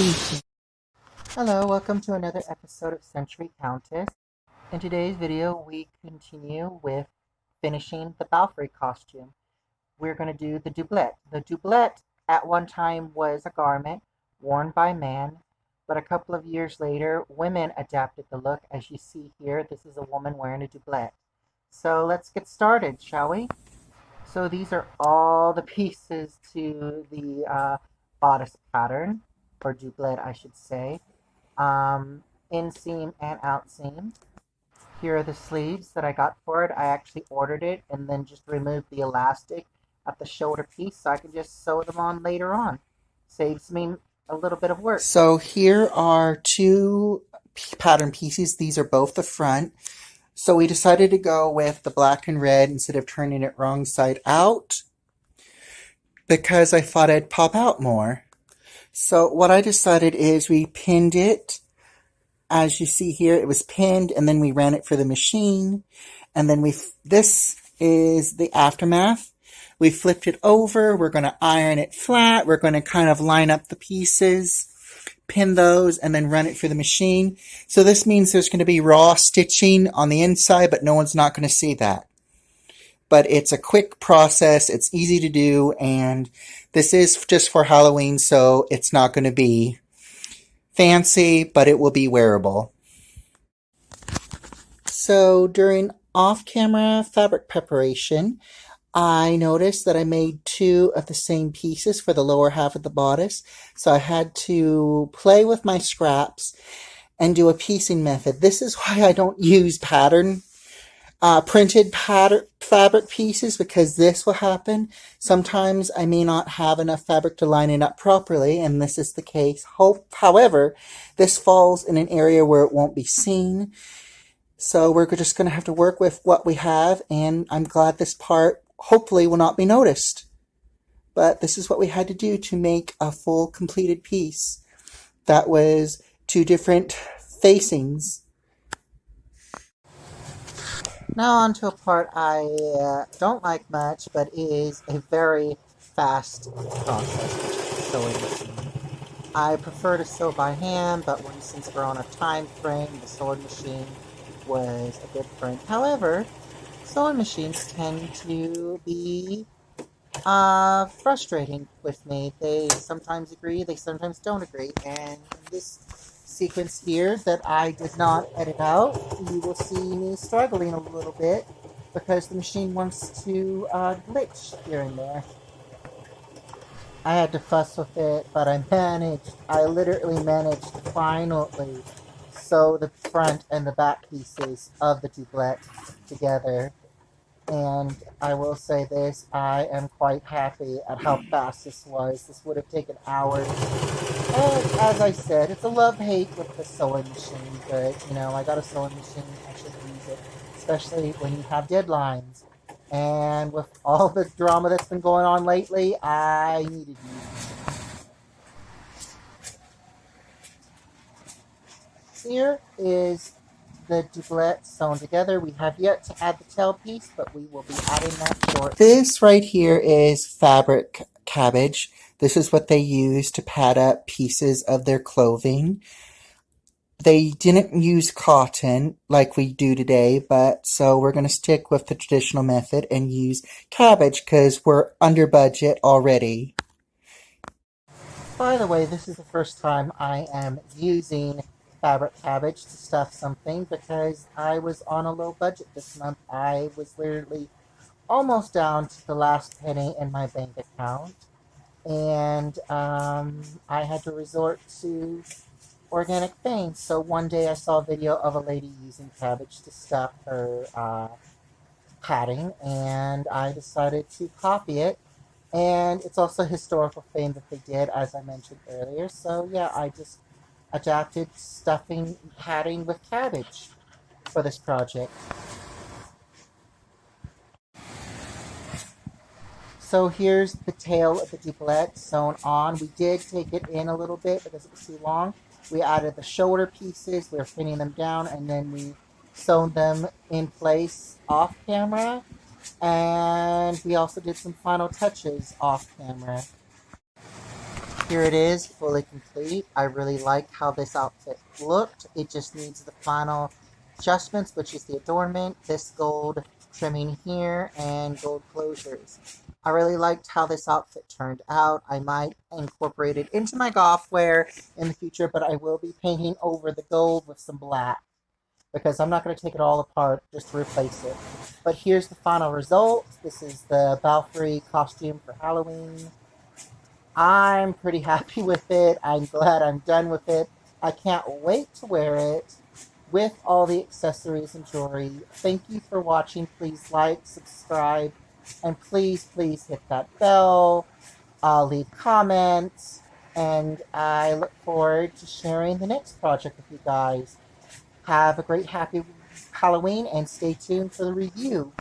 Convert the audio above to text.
pieces. Hello, welcome to another episode of Century Countess. In today's video, we continue with finishing the Bathory costume. We're going to do the doublet. The doublet at one time was a garment worn by men, but a couple of years later, women adapted the look. As you see here, this is a woman wearing a doublet. So let's get started, shall we? So these are all the pieces to the bodice pattern, or doublet I should say. Inseam and outseam. Here are the sleeves that I got for it. I actually ordered it and then just removed the elastic at the shoulder piece so I can just sew them on later on. Saves me a little bit of work. So here are two pattern pieces. These are both the front. So we decided to go with the black and red instead of turning it wrong side out because I thought it'd pop out more. So what I decided is we pinned it. As you see here, it was pinned, and then we ran it for the machine. And then this is the aftermath. We flipped it over. We're going to iron it flat. We're going to kind of line up the pieces, pin those, and then run it for the machine. So this means there's going to be raw stitching on the inside, but no one's not going to see that. But it's a quick process. It's easy to do, and this is just for Halloween, so it's not going to be fancy, but it will be wearable. So during off-camera fabric preparation, I noticed that I made two of the same pieces for the lower half of the bodice. So I had to play with my scraps and do a piecing method. This is why I don't use printed fabric pieces, because this will happen. Sometimes I may not have enough fabric to line it up properly, and this is the case. However, this falls in an area where it won't be seen. So we're just going to have to work with what we have, and I'm glad this part hopefully will not be noticed. But this is what we had to do to make a full completed piece. That was two different facings. Now on to a part I don't like much, but is a very fast process, which is the sewing machine. I prefer to sew by hand, but since we're on a time frame, the sewing machine was a good friend. However, sewing machines tend to be frustrating with me. They sometimes agree, they sometimes don't agree, and this sequence here that I did not edit out, you will see me struggling a little bit because the machine wants to glitch here and there. I had to fuss with it, but I literally managed to finally sew the front and the back pieces of the doublet together. And I will say this, I am quite happy at how fast this was. This would have taken hours. And as I said, it's a love-hate with the sewing machine, but, I got a sewing machine, I should use it, especially when you have deadlines. And with all the drama that's been going on lately, I needed to use it. Here is the doublet sewn together. We have yet to add the tail piece, but we will be adding that shortly. This right here is fabric Cabbage. This is what they use to pad up pieces of their clothing. They didn't use cotton like we do today, so we're going to stick with the traditional method and use Cabbage because we're under budget already. By the way, this is the first time I am using fabric Cabbage to stuff something because I was on a low budget this month. I was literally almost down to the last penny in my bank account, and I had to resort to organic things. So one day I saw a video of a lady using Cabbage to stuff her padding, and I decided to copy it. And it's also a historical thing that they did, as I mentioned earlier. So yeah, I just adapted stuffing padding with Cabbage for this project. So here's the tail of the doublet sewn on. We did take it in a little bit because it was too long. We added the shoulder pieces, we were pinning them down, and then we sewn them in place off camera. And we also did some final touches off camera. here it is, fully complete. I really like how this outfit looked. It just needs the final adjustments, which is the adornment, this gold trimming here, and gold closures. I really liked how this outfit turned out. I might incorporate it into my golf wear in the future, but I will be painting over the gold with some black because I'm not going to take it all apart just to replace it. But here's the final result. This is the Bathory costume for Halloween. I'm pretty happy with it. I'm glad I'm done with it. I can't wait to wear it with all the accessories and jewelry. Thank you for watching. Please like, subscribe, and please hit that bell. Leave comments, and I look forward to sharing the next project with you guys. Have a great, happy Halloween, and stay tuned for the review.